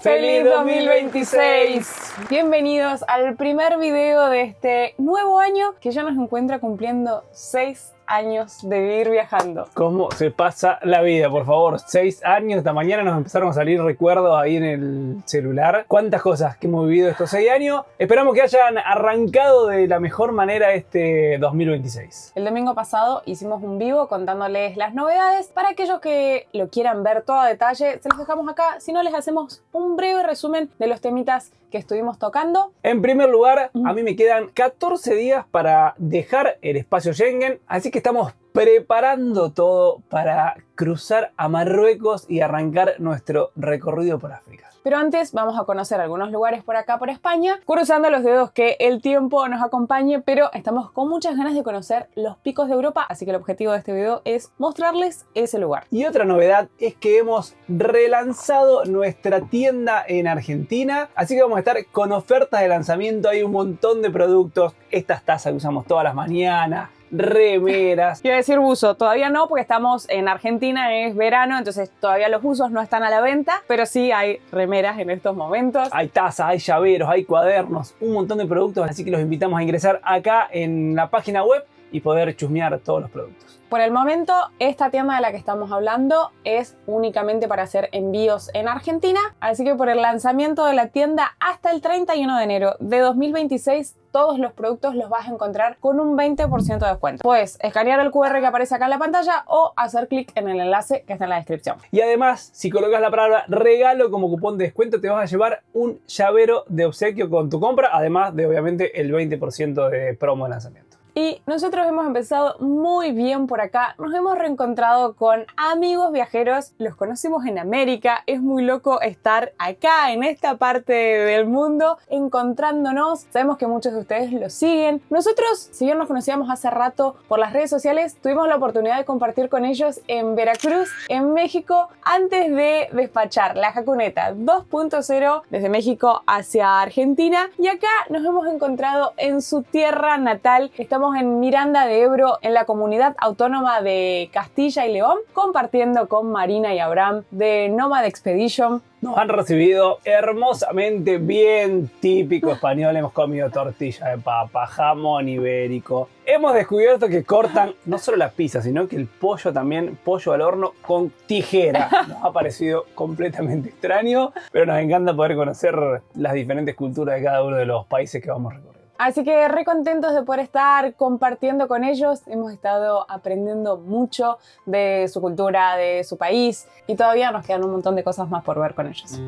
¡Feliz 2026! Bienvenidos al primer video de este nuevo año que ya nos encuentra cumpliendo 6 años de vivir viajando. ¿Cómo se pasa la vida, por favor? 6 años, esta mañana nos empezaron a salir recuerdos ahí en el celular. Cuántas cosas que hemos vivido estos 6 años. Esperamos que hayan arrancado de la mejor manera este 2026. El domingo pasado hicimos un vivo contándoles las novedades. Para aquellos que lo quieran ver todo a detalle, se los dejamos acá. Si no, les hacemos un breve resumen de los temitas que estuvimos tocando. En primer lugar, a mí me quedan 14 días para dejar el espacio Schengen, así que estamos preparando todo para cruzar a Marruecos y arrancar nuestro recorrido por África. Pero antes vamos a conocer algunos lugares por acá, por España, cruzando los dedos que el tiempo nos acompañe, pero estamos con muchas ganas de conocer los picos de Europa, así que el objetivo de este video es mostrarles ese lugar. Y otra novedad es que hemos relanzado nuestra tienda en Argentina, así que vamos a estar con ofertas de lanzamiento. Hay un montón de productos, estas tazas que usamos todas las mañanas, remeras. Quiero decir buzo, todavía no, porque estamos en Argentina, es verano, entonces todavía los buzos no están a la venta, pero sí hay remeras en estos momentos. Hay tazas, hay llaveros, hay cuadernos, un montón de productos, así que los invitamos a ingresar acá en la página web y poder chusmear todos los productos. Por el momento, esta tienda de la que estamos hablando es únicamente para hacer envíos en Argentina, así que por el lanzamiento de la tienda hasta el 31 de enero de 2026, todos los productos los vas a encontrar con un 20% de descuento. Puedes escanear el QR que aparece acá en la pantalla o hacer clic en el enlace que está en la descripción. Y además, si colocas la palabra regalo como cupón de descuento, te vas a llevar un llavero de obsequio con tu compra, además de obviamente el 20% de promo de lanzamiento. Y nosotros hemos empezado muy bien por acá, nos hemos reencontrado con amigos viajeros, los conocimos en América, es muy loco estar acá en esta parte del mundo encontrándonos, sabemos que muchos de ustedes lo siguen. Nosotros, si bien nos conocíamos hace rato por las redes sociales, tuvimos la oportunidad de compartir con ellos en Veracruz, en México, antes de despachar la Jacuneta 2.0 desde México hacia Argentina, y acá nos hemos encontrado en su tierra natal. Estamos en Miranda de Ebro, en la comunidad autónoma de Castilla y León, compartiendo con Marina y Abraham de Nomad Expedition. Nos han recibido hermosamente, bien típico español. Hemos comido tortilla de papa, jamón ibérico. Hemos descubierto que cortan no solo la pizza, sino que el pollo también, pollo al horno con tijera. Nos ha parecido completamente extraño, pero nos encanta poder conocer las diferentes culturas de cada uno de los países que vamos recorriendo. Así que re contentos de poder estar compartiendo con ellos. Hemos estado aprendiendo mucho de su cultura, de su país, y todavía nos quedan un montón de cosas más por ver con ellos.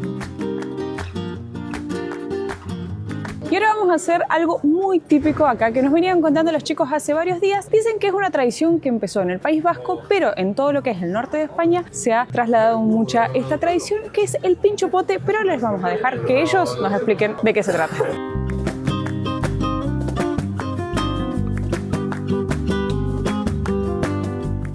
Y ahora vamos a hacer algo muy típico acá que nos venían contando los chicos hace varios días. Dicen que es una tradición que empezó en el País Vasco, pero en todo lo que es el norte de España se ha trasladado mucha esta tradición, que es el pincho pote, pero les vamos a dejar que ellos nos expliquen de qué se trata.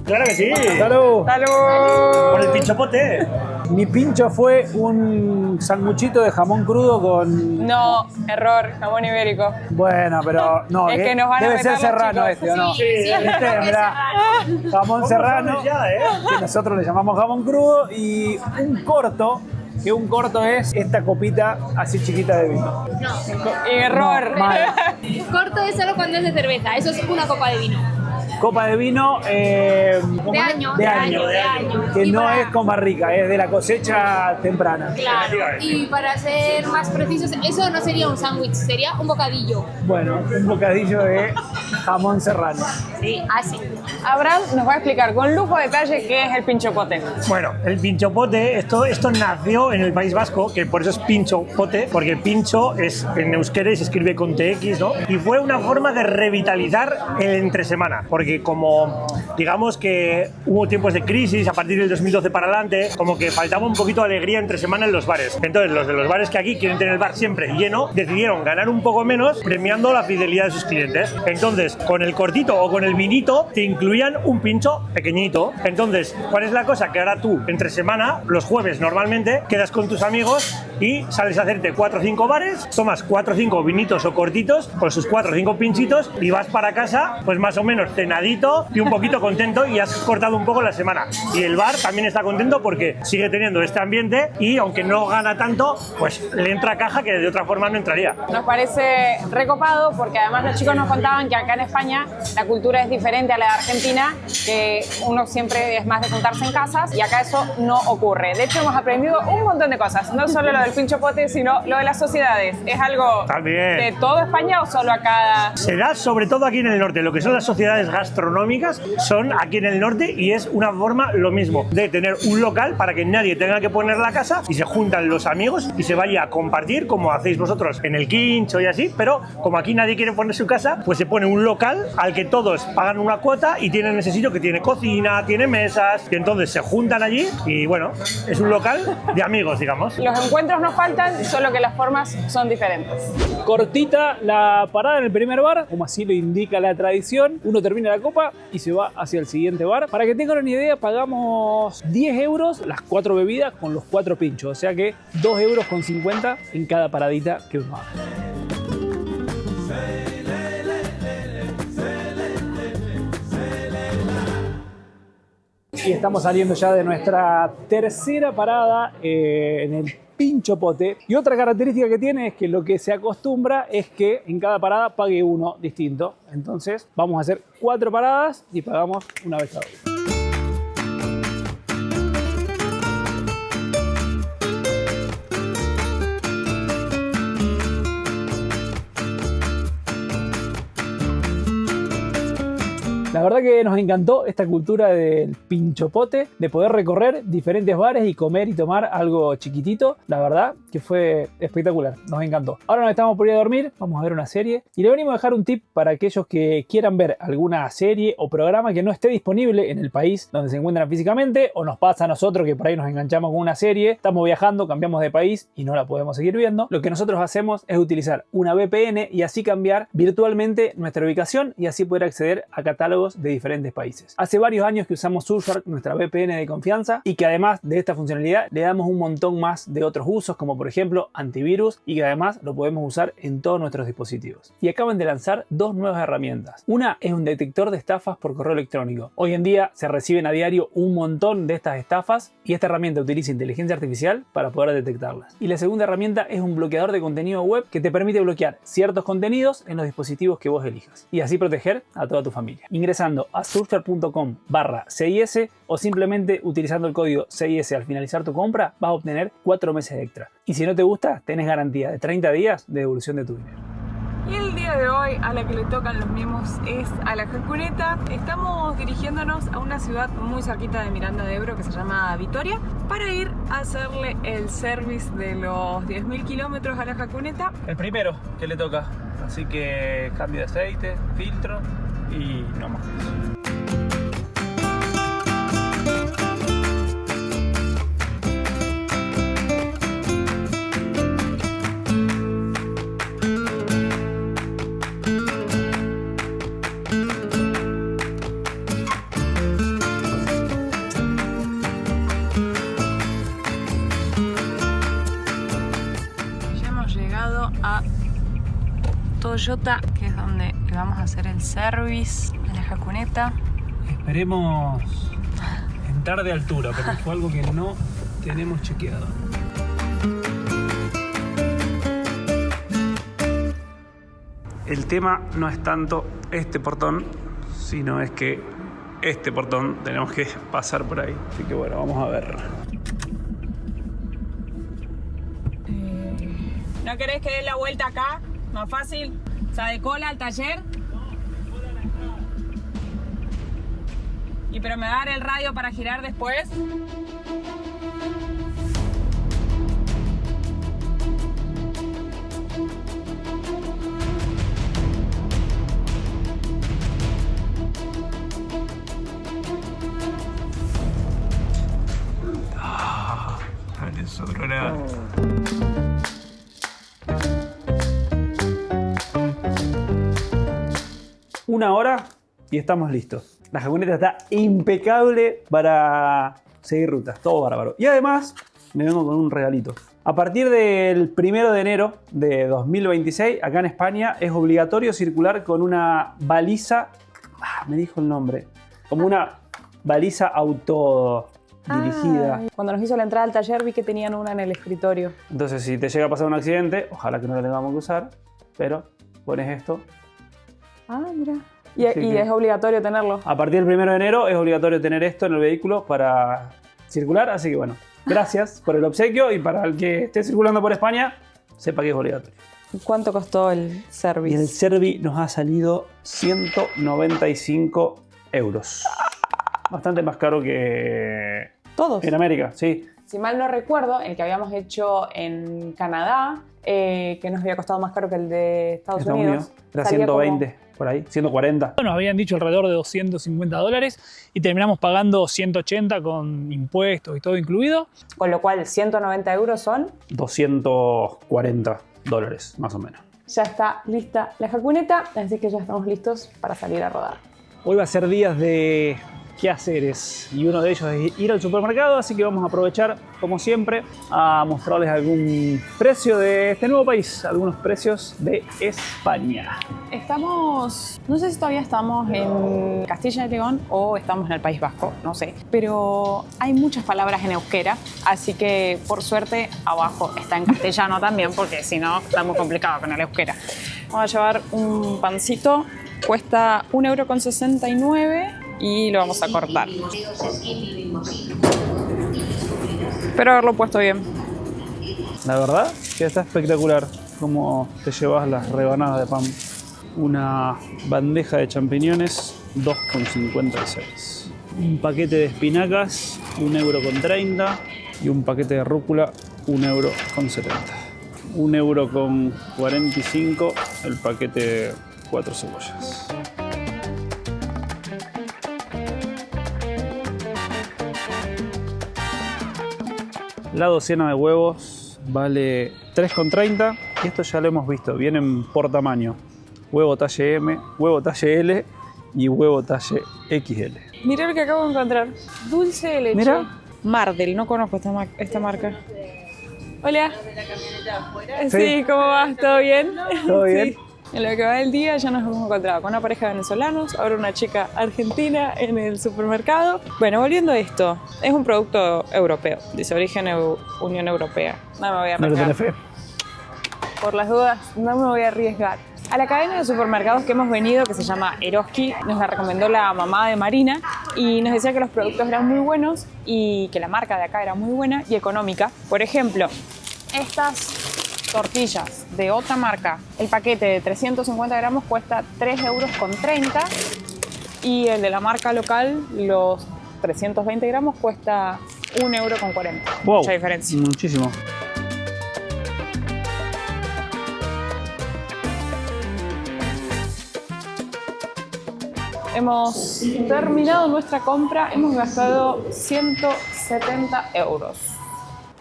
¡Claro que sí! ¡Salud! ¡Salud! ¡Por el pincho pote! Mi pincho fue un sanguchito de jamón crudo con... No, error, jamón ibérico. Bueno, pero no, Es que nos van a debe retar ser los serrano chicos. este, ¿o no? Sí, Este, mirá, jamón serrano, ya, que nosotros le llamamos jamón crudo, y un corto, que un corto es esta copita así chiquita de vino. Error. No, mal. Corto es solo cuando es de cerveza, eso es una copa de vino. Copa de vino ¿cómo De es? año, de año, que Y no para- es con barrica, es de la cosecha temprana. Claro, y para ser más precisos, eso no sería un sándwich, sería un bocadillo. Bueno, un bocadillo de jamón serrano. Sí, así. Abraham nos va a explicar con lujo de detalle qué es el pincho pote. Bueno, el pincho pote, esto nació en el País Vasco, que por eso es pincho pote, porque pincho es en euskera y se escribe con TX, ¿no? Y fue una forma de revitalizar el entresemana, porque como digamos que hubo tiempos de crisis a partir del 2012 para adelante, como que faltaba un poquito de alegría entre semana en los bares. Entonces los de los bares que aquí quieren tener el bar siempre lleno, decidieron ganar un poco menos premiando la fidelidad de sus clientes. Entonces, con el cortito o con el el vinito te incluían un pincho pequeñito. Entonces, ¿cuál es la cosa? Que ahora tú, entre semana, los jueves normalmente, quedas con tus amigos y sales a hacerte 4 o 5 bares, tomas 4 o 5 vinitos o cortitos con sus 4 o 5 pinchitos y vas para casa, pues más o menos cenadito y un poquito contento y has cortado un poco la semana. Y el bar también está contento porque sigue teniendo este ambiente y aunque no gana tanto, pues le entra caja que de otra forma no entraría. Nos parece recopado porque además los chicos nos contaban que acá en España la cultura es diferente a la de Argentina, que uno siempre es más de juntarse en casas y acá eso no ocurre. De hecho, hemos aprendido un montón de cosas, no solo lo del pincho pote, sino lo de las sociedades. ¿Es algo También. de todo España o solo acá? Se da sobre todo aquí en el norte. Lo que son las sociedades gastronómicas son aquí en el norte y es una forma lo mismo de tener un local para que nadie tenga que poner la casa y se juntan los amigos y se vaya a compartir como hacéis vosotros en el Quincho y así, pero como aquí nadie quiere poner su casa, pues se pone un local al que todos pagan una cuota y tienen ese sitio que tiene cocina, tiene mesas y entonces se juntan allí y bueno, es un local de amigos, digamos. Los encuentros no faltan, solo que las formas son diferentes. Cortita la parada en el primer bar, como así lo indica la tradición. Uno termina la copa y se va hacia el siguiente bar. Para que tengan una idea, pagamos 10 euros las 4 bebidas con los 4 pinchos. O sea que 2,50 euros en cada paradita que uno haga. Y estamos saliendo ya de nuestra tercera parada en el Pincho Pote. Y otra característica que tiene es que lo que se acostumbra es que en cada parada pague uno distinto. Entonces vamos a hacer 4 paradas y pagamos una vez cada uno. La verdad que nos encantó esta cultura del pincho pote, de poder recorrer diferentes bares y comer y tomar algo chiquitito. La verdad que fue espectacular, nos encantó. Ahora nos estamos por ir a dormir, vamos a ver una serie y le venimos a dejar un tip para aquellos que quieran ver alguna serie o programa que no esté disponible en el país donde se encuentran físicamente, o nos pasa a nosotros que por ahí nos enganchamos con una serie, estamos viajando, cambiamos de país y no la podemos seguir viendo. Lo que nosotros hacemos es utilizar una VPN y así cambiar virtualmente nuestra ubicación y así poder acceder a catálogos de diferentes países. Hace varios años que usamos Surfshark, nuestra VPN de confianza, y que además de esta funcionalidad le damos un montón más de otros usos, como por ejemplo antivirus, y que además lo podemos usar en todos nuestros dispositivos. Y acaban de lanzar 2 nuevas herramientas. Una es un detector de estafas por correo electrónico. Hoy en día se reciben a diario un montón de estas estafas y esta herramienta utiliza inteligencia artificial para poder detectarlas. Y la segunda herramienta es un bloqueador de contenido web que te permite bloquear ciertos contenidos en los dispositivos que vos elijas y así proteger a toda tu familia. Ingresando a surfshark.com/CIS o simplemente utilizando el código CIS al finalizar tu compra, vas a obtener 4 meses extra. Y si no te gusta, tenés garantía de 30 días de devolución de tu dinero. Y el día de hoy a la que le tocan los mimos es a la Jacuneta. Estamos dirigiéndonos a una ciudad muy cerquita de Miranda de Ebro que se llama Vitoria para ir a hacerle el service de los 10.000 kilómetros a la Jacuneta. El primero que le toca, así que cambio de aceite, filtro y no más. Ya hemos llegado a Toyota, que es donde le vamos a hacer el service a la Jacuneta. Esperemos entrar de altura, porque fue algo que no tenemos chequeado. El tema no es tanto este portón, sino es que este portón tenemos que pasar por ahí. Así que bueno, vamos a ver. ¿No querés que dé la vuelta acá? Más fácil. O sea, de cola al taller. ¿Y pero me va a dar el radio para girar después? Dale, sobró nada. Una hora y estamos listos. La jaconeta está impecable para seguir rutas, todo bárbaro. Y además me vengo con un regalito. A partir del 1 de enero de 2026, acá en España, es obligatorio circular con una baliza, me dijo el nombre, como una baliza autodirigida. Cuando nos hizo la entrada al taller vi que tenían una en el escritorio. Entonces, si te llega a pasar un accidente, ojalá que no la tengamos que usar, pero pones esto. Mira. Y es obligatorio tenerlo. A partir del 1 de enero es obligatorio tener esto en el vehículo para circular, así que bueno, gracias por el obsequio y para el que esté circulando por España, sepa que es obligatorio. ¿Cuánto costó el service? Y el Servi nos ha salido 195 euros. Bastante más caro que todos. En América, sí. Si mal no recuerdo, el que habíamos hecho en Canadá, que nos había costado más caro que el de Estados Unidos. Era salía 120, como... por ahí, 140. Nos habían dicho alrededor de $250 y terminamos pagando 180 con impuestos y todo incluido. Con lo cual, 190 euros son... $240, más o menos. Ya está lista la jacuneta, así que ya estamos listos para salir a rodar. Hoy va a ser días de quehaceres y uno de ellos es ir al supermercado, así que vamos a aprovechar, como siempre, a mostrarles algún precio de este nuevo país, algunos precios de España. Estamos, no sé si todavía estamos en Castilla y León o estamos en el País Vasco, no sé, pero hay muchas palabras en euskera, así que por suerte abajo está en castellano también, porque si no está muy complicado con el euskera. Vamos a llevar un pancito, cuesta 1,69 € y lo vamos a cortar. Espero haberlo puesto bien. La verdad que está espectacular cómo te llevas las rebanadas de pan. Una bandeja de champiñones, 2,56. Un paquete de espinacas, 1,30 € y un paquete de rúcula, 1,70 €. 1,45 € el paquete de 4 cebollas. La docena de huevos vale 3,30 y esto ya lo hemos visto, vienen por tamaño. Huevo talle M, huevo talle L y huevo talle XL. Mirá lo que acabo de encontrar. Dulce de leche. Mira. Mardel, no conozco esta marca. Hola. Sí, Sí. ¿cómo vas? ¿Todo bien? ¿Todo bien? Sí. En lo que va del día ya nos hemos encontrado con una pareja de venezolanos, ahora una chica argentina en el supermercado. Bueno, volviendo a esto, es un producto europeo, dice origen Unión Europea. No me voy a No le arriesgar. tenés fe. Por las dudas, no me voy a arriesgar. A la cadena de supermercados que hemos venido, que se llama Eroski, nos la recomendó la mamá de Marina y nos decía que los productos eran muy buenos y que la marca de acá era muy buena y económica. Por ejemplo, estas tortillas de otra marca, el paquete de 350 gramos cuesta 3,30 € y el de la marca local, los 320 gramos, cuesta 1,40 €. Wow, Mucha diferencia. muchísimo. Hemos terminado nuestra compra, hemos gastado 170 euros.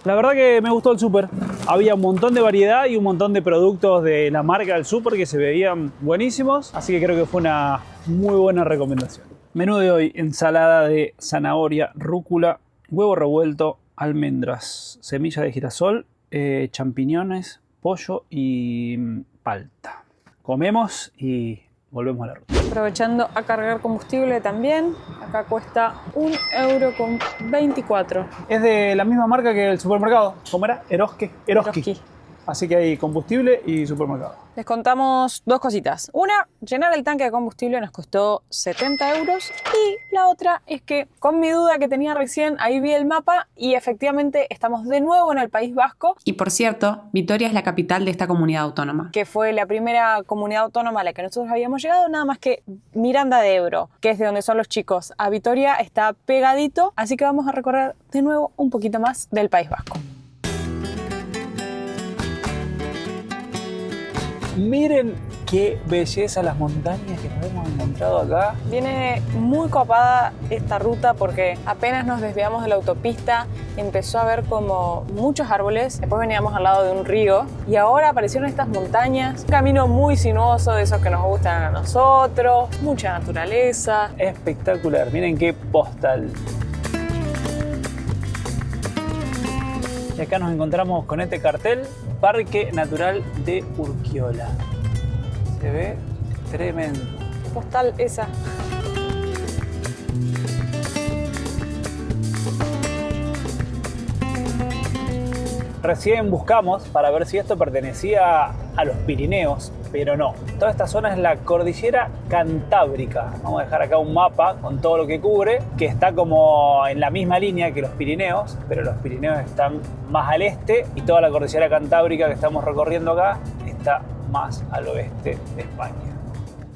La verdad que me gustó el súper. Había un montón de variedad y un montón de productos de la marca del súper que se veían buenísimos, así que creo que fue una muy buena recomendación. Menú de hoy: ensalada de zanahoria, rúcula, huevo revuelto, almendras, semilla de girasol, champiñones, pollo y palta. Comemos y volvemos a la ruta. Aprovechando a cargar combustible también, acá cuesta 1,24 €. Es de la misma marca que el supermercado. ¿Cómo era? Eroski. Eroski. Así que hay combustible y supermercado. Les contamos dos cositas. Una, llenar el tanque de combustible nos costó 70 euros. Y la otra es que, con mi duda que tenía recién, ahí vi el mapa y efectivamente estamos de nuevo en el País Vasco, Y por cierto, Vitoria es la capital de esta comunidad autónoma. que fue la primera comunidad autónoma a la que nosotros habíamos llegado, nada más que Miranda de Ebro, que es de donde son los chicos. A Vitoria está pegadito, así que vamos a recorrer de nuevo un poquito más del País Vasco. Miren qué belleza las montañas que nos hemos encontrado acá. Viene muy copada esta ruta porque apenas nos desviamos de la autopista empezó a haber como muchos árboles, después veníamos al lado de un río y ahora aparecieron estas montañas, un camino muy sinuoso de esos que nos gustan a nosotros, mucha naturaleza. Espectacular, miren qué postal. Y acá nos encontramos con este cartel, Parque Natural de Urquiola. Se ve tremendo. Postal esa. Recién buscamos para ver si esto pertenecía a los Pirineos, pero no. Toda esta zona es la cordillera Cantábrica. Vamos a dejar acá un mapa con todo lo que cubre, que está como en la misma línea que los Pirineos, pero los Pirineos están más al este y toda la cordillera Cantábrica que estamos recorriendo acá está más al oeste de España.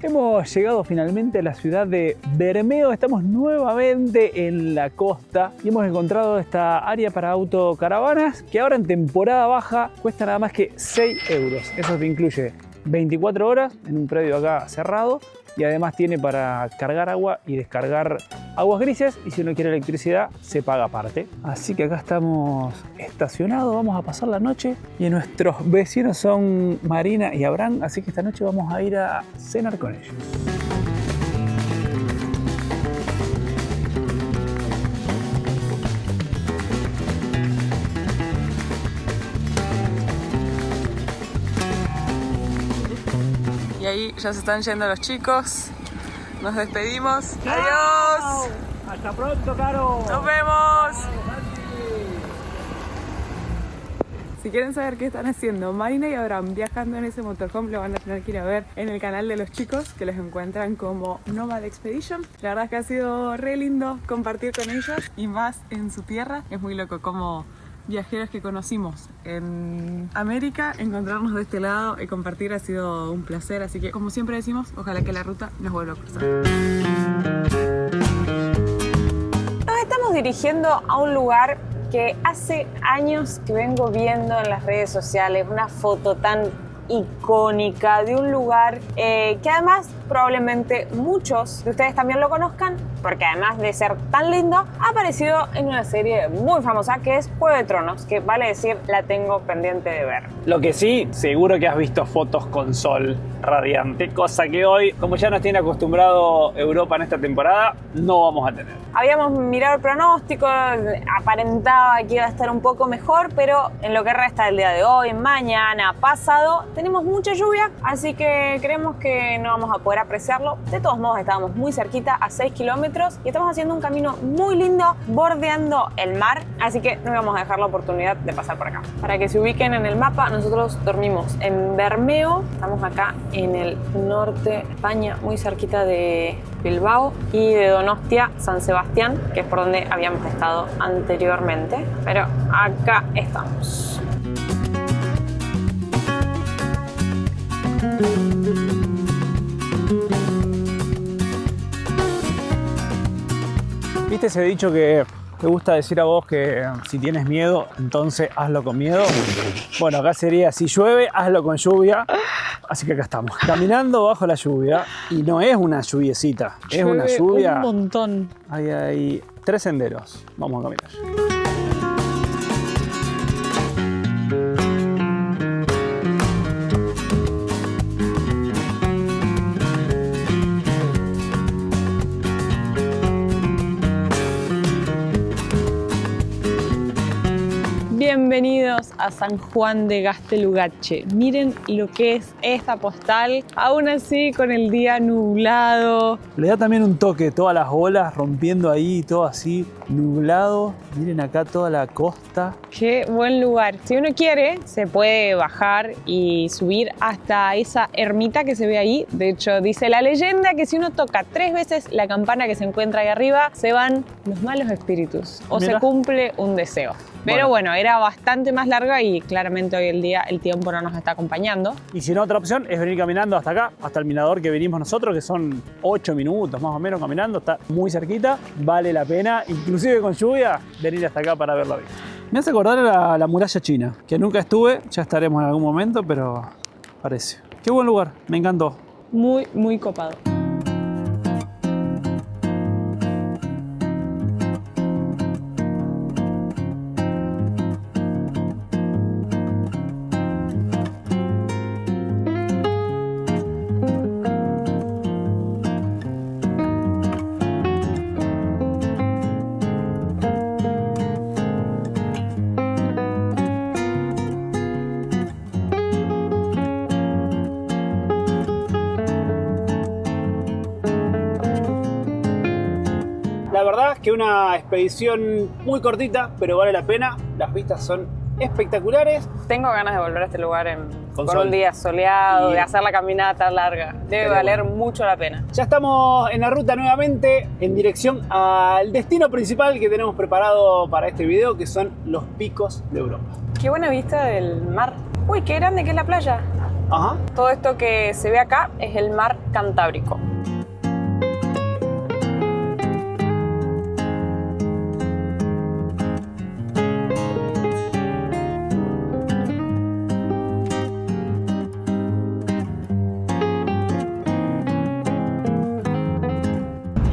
Hemos llegado finalmente a la ciudad de Bermeo, estamos nuevamente en la costa y hemos encontrado esta área para autocaravanas que ahora en temporada baja cuesta nada más que 6 euros. Eso te incluye 24 horas en un predio acá cerrado y además tiene para cargar agua y descargar aguas grises y si uno quiere electricidad se paga aparte. Así que acá estamos estacionados, vamos a pasar la noche y nuestros vecinos son Marina y Abraham, así que esta noche vamos a ir a cenar con ellos. Y ahí ya se están yendo los chicos. Nos despedimos. ¡Adiós! ¡Hasta pronto, Caro! ¡Nos vemos! Si quieren saber qué están haciendo Marina y Abraham viajando en ese motorhome, lo van a tener que ir a ver en el canal de los chicos, que los encuentran como Nomad Expedition. La verdad es que ha sido re lindo compartir con ellos y más en su tierra. Es muy loco como viajeros que conocimos en América, encontrarnos de este lado y compartir ha sido un placer, así que como siempre decimos, ojalá que la ruta nos vuelva a cruzar. Nos estamos dirigiendo a un lugar que hace años que vengo viendo en las redes sociales, una foto tan icónica de un lugar que además probablemente muchos de ustedes también lo conozcan porque además de ser tan lindo ha aparecido en una serie muy famosa que es Juego de Tronos, que vale decir la tengo pendiente de ver. Lo que sí, seguro que has visto fotos con sol radiante, cosa que hoy, como ya nos tiene acostumbrado Europa en esta temporada, no vamos a tener. Habíamos mirado el pronóstico, aparentaba que iba a estar un poco mejor, pero en lo que resta del día de hoy, mañana, pasado, tenemos mucha lluvia, así que creemos que no vamos a poder apreciarlo. De todos modos, estábamos muy cerquita, a 6 kilómetros, y estamos haciendo un camino muy lindo, bordeando el mar, así que no íbamos a dejar la oportunidad de pasar por acá. Para que se ubiquen en el mapa, nosotros dormimos en Bermeo, estamos acá en el norte de España, muy cerquita de Bilbao y de Donostia, San Sebastián, que es por donde habíamos estado anteriormente, pero acá estamos. ¿Viste ese dicho que te gusta decir a vos que si tienes miedo, entonces hazlo con miedo? Bueno, acá sería si llueve, hazlo con lluvia. Así que acá estamos, caminando bajo la lluvia. Y no es una lluviecita, es una lluvia. Un montón. Hay 3 senderos. Vamos a caminar. Bienvenidos a San Juan de Gaztelugatxe. Miren lo que es esta postal, aún así con el día nublado. Le da también un toque, todas las olas rompiendo ahí, todo así nublado. Miren acá toda la costa. Qué buen lugar. Si uno quiere, se puede bajar y subir hasta esa ermita que se ve ahí. De hecho, dice la leyenda que si uno toca 3 veces la campana que se encuentra ahí arriba, se van los malos espíritus o Mirá. se cumple un deseo. Pero bueno, era bastante más larga y claramente hoy en día el tiempo no nos está acompañando. Y si no, otra opción es venir caminando hasta acá, hasta el mirador que venimos nosotros, que son 8 minutos más o menos caminando, está muy cerquita, vale la pena, inclusive con lluvia, venir hasta acá para verlo bien. Me hace acordar a la muralla china, que nunca estuve, ya estaremos en algún momento, pero parece. Qué buen lugar, me encantó. Muy, muy copado. La verdad que una expedición muy cortita, pero vale la pena. Las vistas son espectaculares. Tengo ganas de volver a este lugar Con con sol. un día soleado, Y- de hacer la caminata larga. Debe Estaría valer bueno. mucho la pena. Ya estamos en la ruta nuevamente en dirección al destino principal que tenemos preparado para este video, que son los picos de Europa. Qué buena vista del mar. Uy, qué grande que es la playa. Ajá. Todo esto que se ve acá es el mar Cantábrico.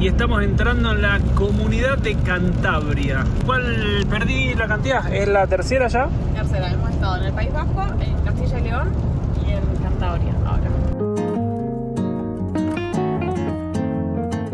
Y estamos entrando en la comunidad de Cantabria. ¿Cuál perdí la cantidad? ¿Es la tercera ya? Tercera, hemos estado en el País Vasco, en Castilla y León y en Cantabria ahora.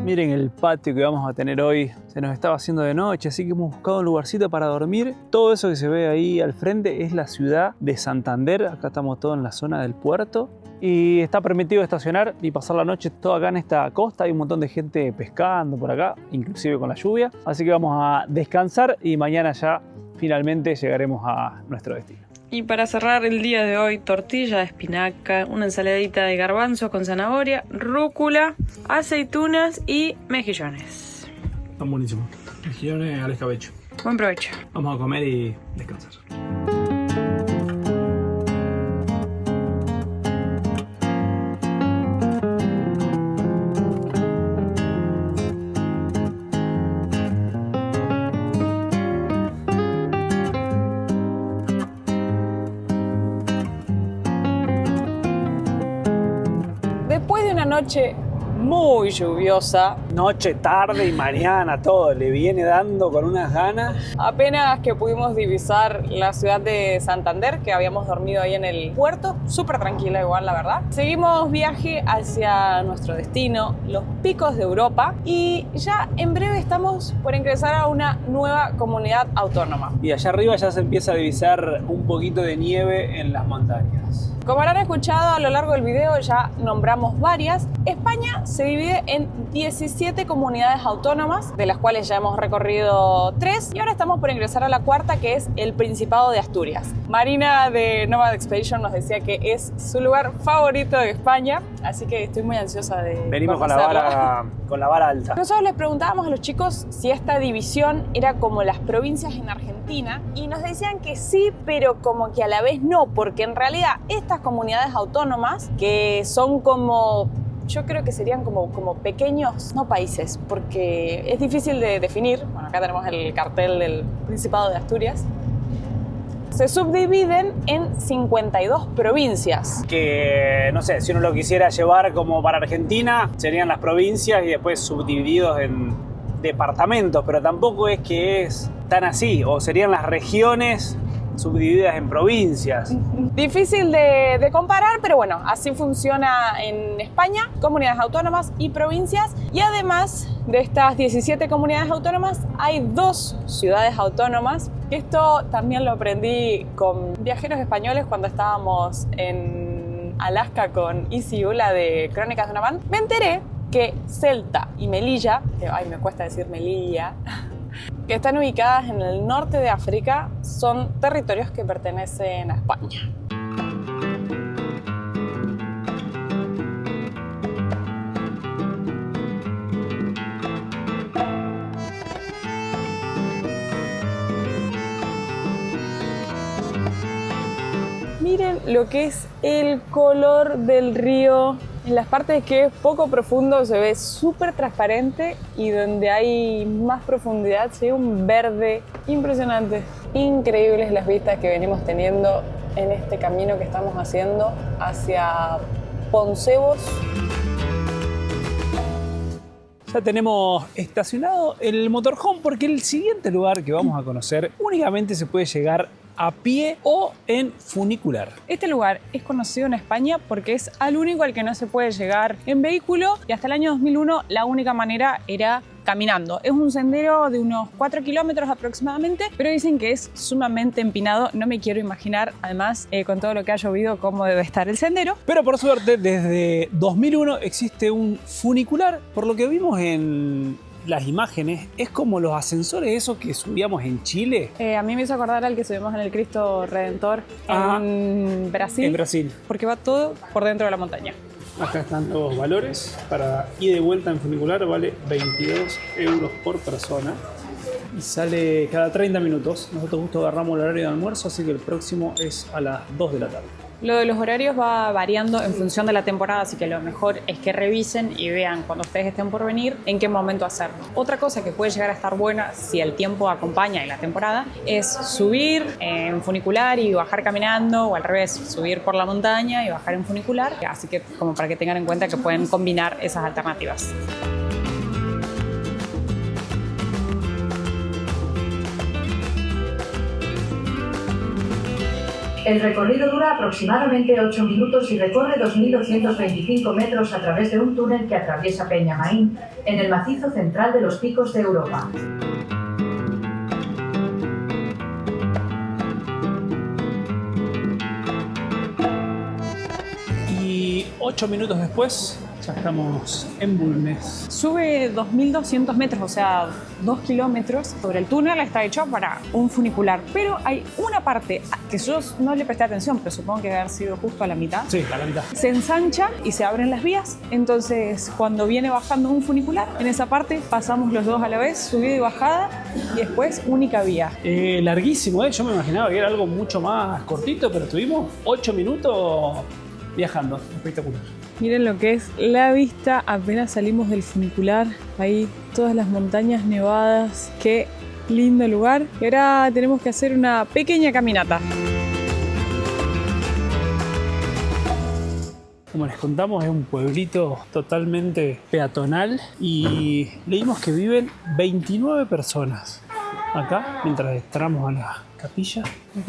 Miren el patio que vamos a tener hoy. Se nos estaba haciendo de noche, así que hemos buscado un lugarcito para dormir. Todo eso que se ve ahí al frente es la ciudad de Santander. Acá estamos todos en la zona del puerto. Y está permitido estacionar y pasar la noche todo acá en esta costa. Hay un montón de gente pescando por acá, inclusive con la lluvia. Así que vamos a descansar y mañana ya finalmente llegaremos a nuestro destino. Y para cerrar el día de hoy, tortilla de espinaca, una ensaladita de garbanzos con zanahoria, rúcula, aceitunas y mejillones. Están buenísimos. Mejillones al escabeche. Buen provecho. Vamos a comer y descansar. Después de una noche muy lluviosa, Noche, tarde y mañana, todo le viene dando con unas ganas. apenas que pudimos divisar la ciudad de Santander, que habíamos dormido ahí en el puerto, súper tranquila igual, la verdad. Seguimos viaje hacia nuestro destino, los picos de Europa, y ya en breve estamos por ingresar a una nueva comunidad autónoma. Y allá arriba ya se empieza a divisar un poquito de nieve en las montañas. Como habrán escuchado a lo largo del video, ya nombramos varias. España se divide en 17 comunidades autónomas, de las cuales ya hemos recorrido 3, y ahora estamos por ingresar a la cuarta, que es el Principado de Asturias. Marina de Nomad Expedition nos decía que es su lugar favorito de España, así que estoy muy ansiosa de Venimos con conocerlo. la vara alta. Nosotros les preguntábamos a los chicos si esta división era como las provincias en Argentina, y nos decían que sí, pero como que a la vez no, porque en realidad estas comunidades autónomas, que son como, yo creo que serían como pequeños, no países, porque es difícil de definir. Bueno, acá tenemos el cartel del Principado de Asturias. Se subdividen en 52 provincias. Que, no sé, si uno lo quisiera llevar como para Argentina, serían las provincias y después subdivididos en departamentos, pero tampoco es que es tan así, o serían las regiones subdivididas en provincias. Difícil de comparar, pero bueno, así funciona en España, comunidades autónomas y provincias. Y además de estas 17 comunidades autónomas, hay 2 ciudades autónomas. Esto también lo aprendí con viajeros españoles cuando estábamos en Alaska con Isi Ula de Crónicas de una Van. Me enteré que Ceuta y Melilla, que ay, me cuesta decir Melilla, que están ubicadas en el norte de África, son territorios que pertenecen a España. Miren lo que es el color del río. En las partes que es poco profundo se ve súper transparente, y donde hay más profundidad se ve un verde impresionante. Increíbles las vistas que venimos teniendo en este camino que estamos haciendo hacia Poncebos. Ya tenemos estacionado el motorhome porque el siguiente lugar que vamos a conocer únicamente se puede llegar a pie o en funicular. Este lugar es conocido en España porque es al único al que no se puede llegar en vehículo y hasta el año 2001 la única manera era caminando. Es un sendero de unos 4 kilómetros aproximadamente, pero dicen que es sumamente empinado. No me quiero imaginar, además, con todo lo que ha llovido, cómo debe estar el sendero. Pero por suerte, desde 2001 existe un funicular, por lo que vimos en las imágenes, es como los ascensores esos que subíamos en Chile. A mí me hizo acordar al que subimos en el Cristo Redentor en Brasil. En Brasil. Porque va todo por dentro de la montaña. Acá están los valores. Para ida y vuelta en funicular vale 22 euros por persona. Y sale cada 30 minutos. Nosotros justo agarramos el horario de almuerzo, así que el próximo es a las 2 de la tarde. Lo de los horarios va variando en función de la temporada, así que lo mejor es que revisen y vean cuando ustedes estén por venir en qué momento hacerlo. Otra cosa que puede llegar a estar buena si el tiempo acompaña en la temporada es subir en funicular y bajar caminando, o al revés, subir por la montaña y bajar en funicular. Así que como para que tengan en cuenta que pueden combinar esas alternativas. El recorrido dura aproximadamente 8 minutos y recorre 2.225 metros a través de un túnel que atraviesa Peñamaín, en el macizo central de los Picos de Europa. Y 8 minutos después ya estamos en Bulnes. Sube 2.200 metros, o sea, 2 kilómetros sobre el túnel. Está hecho para un funicular, pero hay una parte que yo no le presté atención, pero supongo que debe haber sido justo a la mitad. Sí, a la mitad. Se ensancha y se abren las vías. Entonces, cuando viene bajando un funicular, en esa parte pasamos los dos a la vez, subida y bajada, y después única vía. Larguísimo, ¿eh? Yo me imaginaba que era algo mucho más cortito, pero tuvimos 8 minutos viajando. Espectacular. Miren lo que es la vista apenas salimos del funicular. Ahí todas las montañas nevadas. Qué lindo lugar. Y ahora tenemos que hacer una pequeña caminata. Como les contamos, es un pueblito totalmente peatonal y leímos que viven 29 personas acá, mientras entramos a la capilla.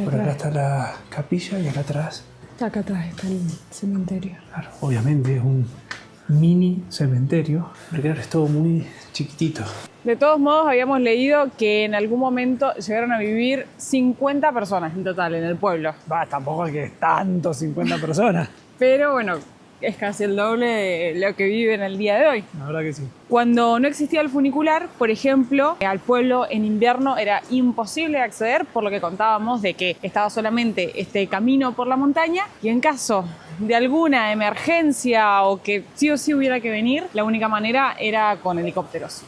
Por acá está la capilla y acá atrás. Acá atrás está el cementerio. Claro, obviamente es un mini cementerio, pero claro, es todo muy chiquitito. De todos modos, habíamos leído que en algún momento llegaron a vivir 50 personas en total en el pueblo. Tampoco es que es tanto 50 personas. Pero bueno, es casi el doble de lo que viven el día de hoy. La verdad que sí. Cuando no existía el funicular, por ejemplo, al pueblo en invierno era imposible acceder, por lo que contábamos de que estaba solamente este camino por la montaña, y en caso de alguna emergencia o que sí o sí hubiera que venir, la única manera era con helicópteros.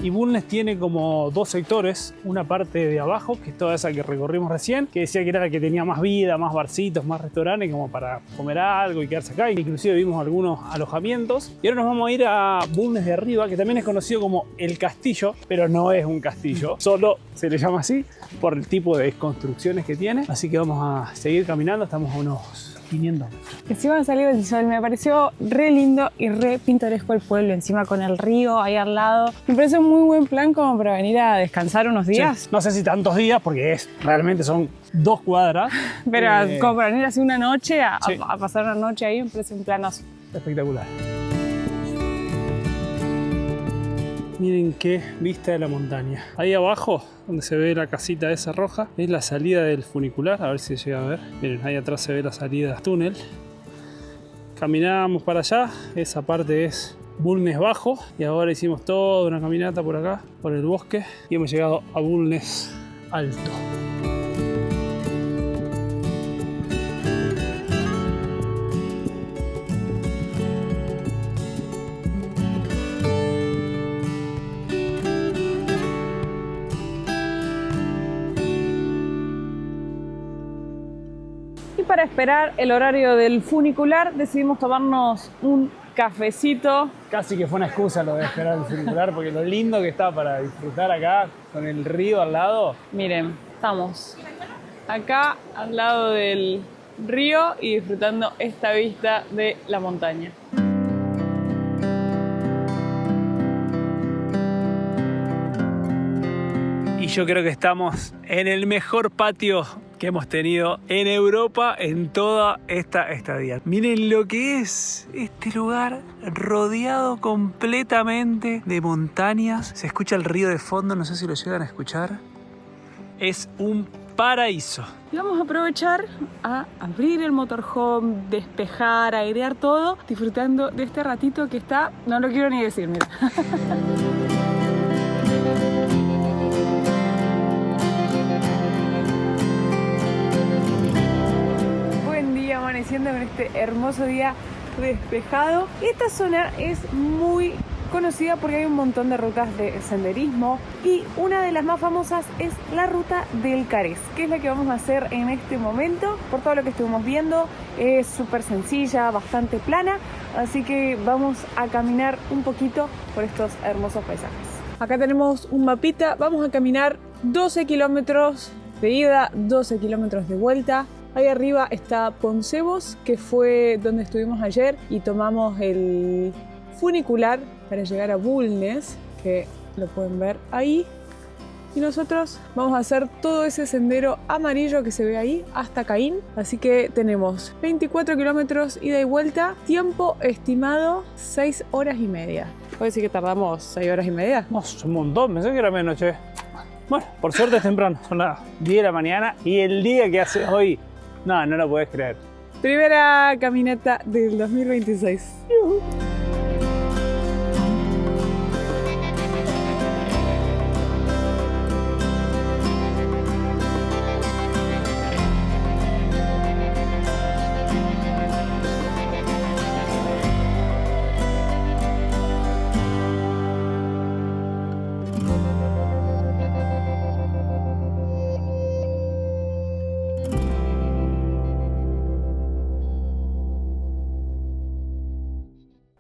Y Bulnes tiene como dos sectores, una parte de abajo, que es toda esa que recorrimos recién, que decía que era la que tenía más vida, más barcitos, más restaurantes, como para comer algo y quedarse acá. Inclusive vimos algunos alojamientos. Y ahora nos vamos a ir a Bulnes de arriba, que también es conocido como El Castillo, pero no es un castillo, solo se le llama así por el tipo de construcciones que tiene. Así que vamos a seguir caminando, estamos a unos 500 metros. Encima de salir del sol, me pareció re lindo y re pintoresco el pueblo, encima con el río ahí al lado. Me parece un muy buen plan como para venir a descansar unos días. Sí. No sé si tantos días, porque realmente son 2 cuadras. Pero como para venir así una noche, Sí. a pasar una noche ahí, me parece un planazo. Espectacular. Miren qué vista de la montaña. Ahí abajo, donde se ve la casita esa roja, es la salida del funicular. A ver si se llega a ver. Miren, ahí atrás se ve la salida del túnel. Caminamos para allá. Esa parte es Bulnes Bajo. Y ahora hicimos toda una caminata por acá, por el bosque. Y hemos llegado a Bulnes Alto. Y para esperar el horario del funicular decidimos tomarnos un cafecito. Casi que fue una excusa lo de esperar el funicular, porque lo lindo que está para disfrutar acá, con el río al lado. Miren, estamos acá al lado del río y disfrutando esta vista de la montaña. Y yo creo que estamos en el mejor patio que hemos tenido en Europa en toda esta estadía. Miren lo que es este lugar rodeado completamente de montañas. Se escucha el río de fondo, no sé si lo llegan a escuchar. Es un paraíso. Y vamos a aprovechar a abrir el motorhome, despejar, airear todo, disfrutando de este ratito que está, no lo quiero ni decir, mira. Amaneciendo con este hermoso día despejado. Esta zona es muy conocida porque hay un montón de rutas de senderismo y una de las más famosas es la ruta del Carez, que es la que vamos a hacer en este momento. Por todo lo que estuvimos viendo, es súper sencilla, bastante plana, así que vamos a caminar un poquito por estos hermosos paisajes. Acá tenemos un mapita, vamos a caminar 12 kilómetros de ida, 12 kilómetros de vuelta. Ahí arriba está Poncebos, que fue donde estuvimos ayer y tomamos el funicular para llegar a Bulnes, que lo pueden ver ahí. Y nosotros vamos a hacer todo ese sendero amarillo que se ve ahí hasta Caín. Así que tenemos 24 kilómetros ida y vuelta, tiempo estimado 6 horas y media. ¿Puede decir que tardamos 6 horas y media? No, es un montón, pensé que era menos, che. Bueno, por suerte es temprano, son las 10 de la mañana y el día que hace hoy, no lo podés creer. Primera caminata del 2026.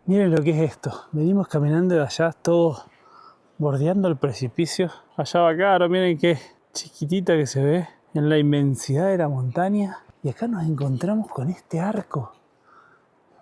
Miren lo que es esto. Venimos caminando de allá, todos bordeando el precipicio. Allá va claro, miren qué chiquitita que se ve en la inmensidad de la montaña. Y acá nos encontramos con este arco.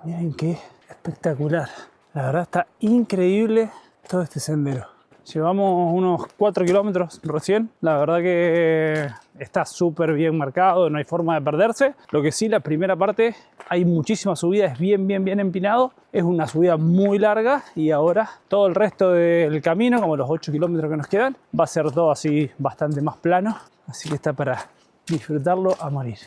Miren qué espectacular. La verdad está increíble todo este sendero. Llevamos unos 4 kilómetros recién. La verdad que está súper bien marcado, no hay forma de perderse. Lo que sí, la primera parte hay muchísima subida, es bien empinado. Es una subida muy larga y ahora todo el resto del camino, como los 8 kilómetros que nos quedan, va a ser todo así bastante más plano. Así que está para disfrutarlo a morir.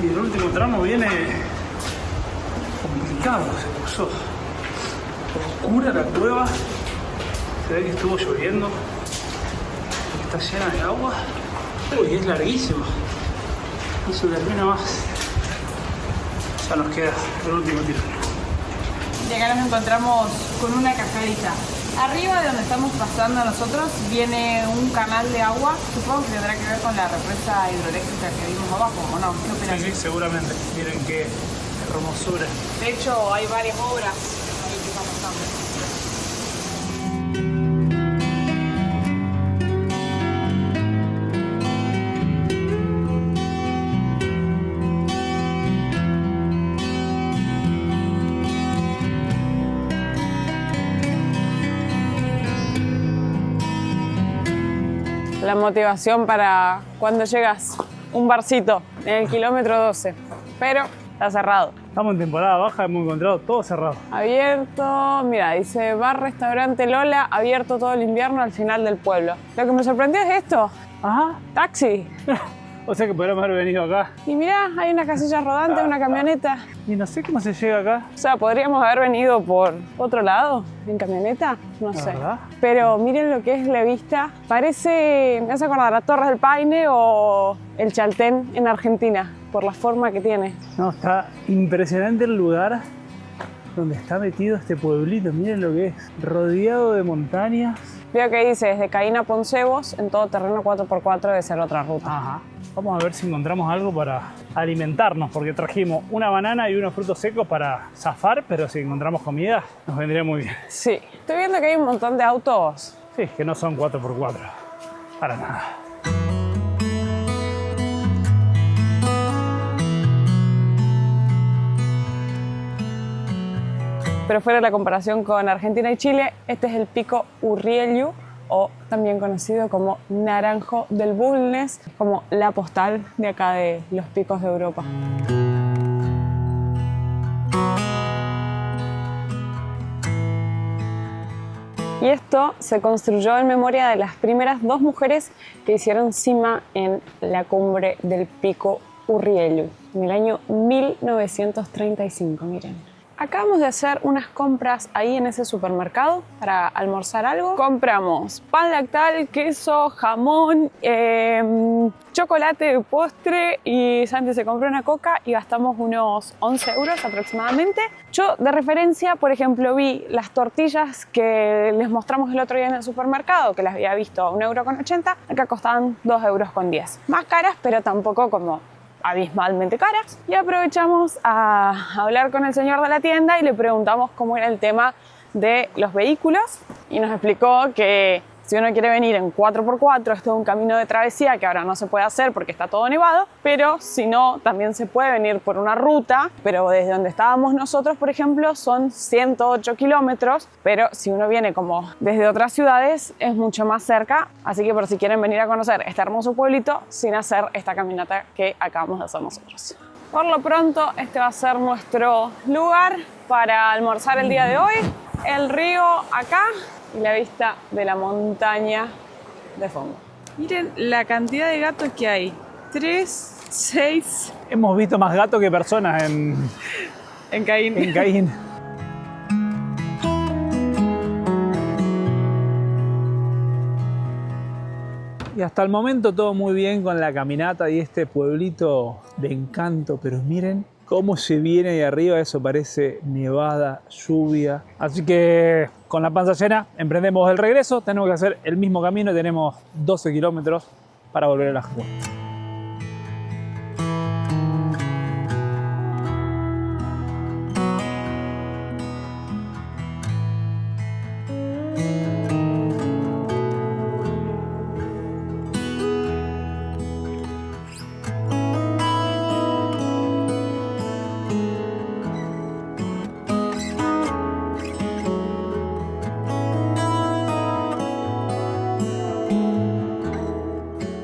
Y el último tramo viene complicado, se puso oscura la cueva, se ve que estuvo lloviendo, está llena de agua. Uy, es larguísimo, y se termina más, ya nos queda el último tiro. Y acá nos encontramos con una cascadita. Arriba de donde estamos pasando nosotros viene un canal de agua. Supongo que tendrá que ver con la represa hidroeléctrica que vimos abajo, ¿o no? ¿Qué opinas? Sí, seguramente. Miren qué hermosura. De hecho, hay varias obras ahí que están pasando. La motivación para cuando llegas un barcito en el kilómetro 12, pero está cerrado. Estamos en temporada baja, hemos encontrado todo cerrado. Abierto, mira, dice bar, restaurante Lola, abierto todo el invierno al final del pueblo. Lo que me sorprendió es esto. Ajá. Taxi. O sea que podríamos haber venido acá. Y mirá, hay una casilla rodante, una camioneta. Y no sé cómo se llega acá. O sea, podríamos haber venido por otro lado, en camioneta, no sé. ¿Verdad? Pero miren lo que es la vista. Parece, me hace acordar a Torres del Paine o el Chaltén en Argentina, por la forma que tiene. No, está impresionante el lugar donde está metido este pueblito. Miren lo que es, rodeado de montañas. Veo que dice desde Caín a Poncebos, en todo terreno 4x4 debe ser otra ruta. Ajá. Vamos a ver si encontramos algo para alimentarnos, porque trajimos una banana y unos frutos secos para zafar, pero si encontramos comida nos vendría muy bien. Sí, estoy viendo que hay un montón de autos. Sí, que no son 4x4, para nada. Pero fuera de la comparación con Argentina y Chile, este es el pico Urriellu, o también conocido como Naranjo del Bulnes, como la postal de acá de los picos de Europa. Y esto se construyó en memoria de las primeras dos mujeres que hicieron cima en la cumbre del pico Urriellu, en el año 1935, miren. Acabamos de hacer unas compras ahí en ese supermercado para almorzar algo. Compramos pan lactal, queso, jamón, chocolate de postre y Santi se compró una coca y gastamos unos 11 euros aproximadamente. Yo de referencia, por ejemplo, vi las tortillas que les mostramos el otro día en el supermercado, que las había visto a 1,80 €, acá costaban 2,10 €. Más caras, pero tampoco como abismalmente caras, y aprovechamos a hablar con el señor de la tienda y le preguntamos cómo era el tema de los vehículos y nos explicó que si uno quiere venir en 4x4 es todo un camino de travesía que ahora no se puede hacer porque está todo nevado, pero si no también se puede venir por una ruta, pero desde donde estábamos nosotros, por ejemplo, son 108 kilómetros, pero si uno viene como desde otras ciudades es mucho más cerca, así que por si quieren venir a conocer este hermoso pueblito sin hacer esta caminata que acabamos de hacer nosotros. Por lo pronto este va a ser nuestro lugar para almorzar el día de hoy, el río acá y la vista de la montaña de fondo. Miren la cantidad de gatos que hay. 3, 6. Hemos visto más gatos que personas en Caín. En Caín. Y hasta el momento todo muy bien con la caminata y este pueblito de encanto, pero miren cómo se viene de arriba, eso parece nevada, lluvia. Así que con la panza llena emprendemos el regreso, tenemos que hacer el mismo camino, tenemos 12 kilómetros para volver a la Jujuy.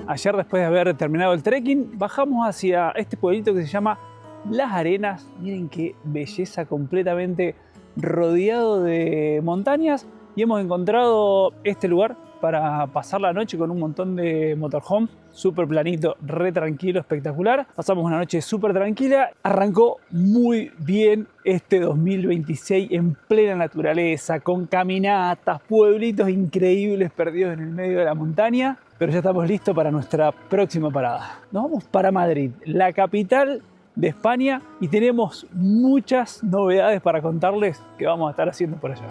Ayer, después de haber terminado el trekking, bajamos hacia este pueblito que se llama Las Arenas. Miren qué belleza, completamente rodeado de montañas. Y hemos encontrado este lugar para pasar la noche con un montón de motorhome. Súper planito, re tranquilo, espectacular. Pasamos una noche súper tranquila. Arrancó muy bien este 2026 en plena naturaleza, con caminatas, pueblitos increíbles perdidos en el medio de la montaña. Pero ya estamos listos para nuestra próxima parada. Nos vamos para Madrid, la capital de España, y tenemos muchas novedades para contarles que vamos a estar haciendo por allá.